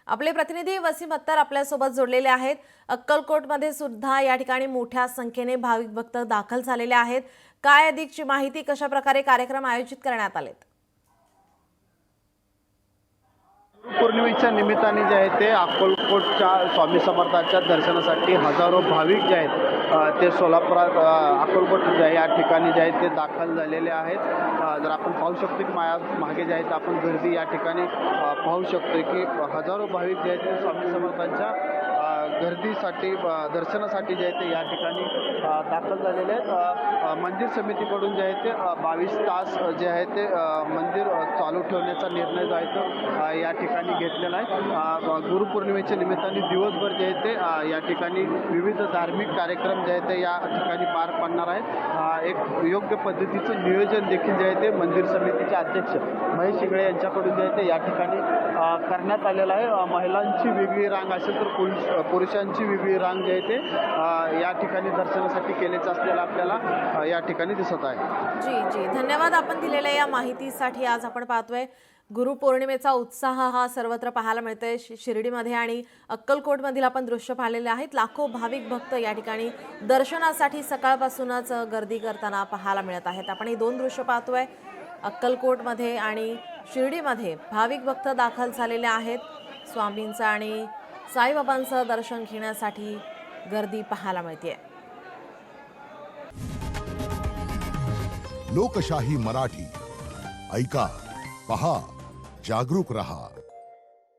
आपले प्रतिनिधी वसीम अत्तर आपल्यासोबत जोडलेले आहेत। अक्कलकोटमध्ये सुद्धा या ठिकाणी मोठ्या संख्येने भाविक भक्त दाखल झालेले आहेत। काय अधिकची माहिती, कशा प्रकारे कार्यक्रम आयोजित करण्यात आलेत? पौर्णिमेच्या निमित्ताने जे आहे ते अक्कलकोटच्या स्वामी समर्थांच्या दर्शनासाठी हजारो भाविक जे आहेत ते सोलापुरात अक्कलकोट या ठिकाणी जे आहेत ते दाखल झालेले आहेत। जर आपण पाहू शकतो की मागे जे आहेत आपण गर्दी या ठिकाणी पाहू शकतो की हजारो भाविक जे आहेत ते स्वामी समर्थांच्या गर्दीसाठी दर्शनासाठी जे आहे ते या ठिकाणी दाखल झालेले आहेत। मंदिर समितीकडून जे आहे ते 22 तास जे आहे ते मंदिर चालू ठेवण्याचा निर्णय जो आहे तो या ठिकाणी घेतलेला आहे। गुरुपौर्णिमेच्या निमित्ताने दिवसभर जे आहे ते या ठिकाणी विविध धार्मिक कार्यक्रम जे आहे ते या ठिकाणी पार पडणार आहेत। एक योग्य पद्धतीचं नियोजन देखील जे आहे ते मंदिर समितीचे अध्यक्ष महेश शिगळे यांच्याकडून जे आहे ते या ठिकाणी करण्यात आलेलं आहे। महिलांची वेगळी रांग असेल तर पुरुषांची वेगळी रांग जे आहे ते या ठिकाणी दर्शनासाठी केल्याचं असलेलं आपल्याला या ठिकाणी दिसत आहे। जी धन्यवाद आपण दिलेल्या या माहितीसाठी। आज आपण पाहतोय गुरुपौर्णिमेचा उत्साह हा सर्वत्र पाहायला मिळतोय। शिर्डीमध्ये आणि अक्कलकोटमधील आपण दृश्य पाहिलेले आहेत। लाखो भाविक भक्त या ठिकाणी दर्शनासाठी सकाळपासूनच गर्दी करताना पाहायला मिळत आहेत। आपण ही दोन दृश्य पाहतोय, अक्कलकोटमध्ये आणि शिर्डीमध्ये भाविक भक्त दाखल झालेले आहेत। स्वामींचं आणि साईबाबांचं दर्शन घेण्यासाठी गर्दी पाहायला मिळते। लोकशाही मराठी ऐका, पहा, जागरूक रहा।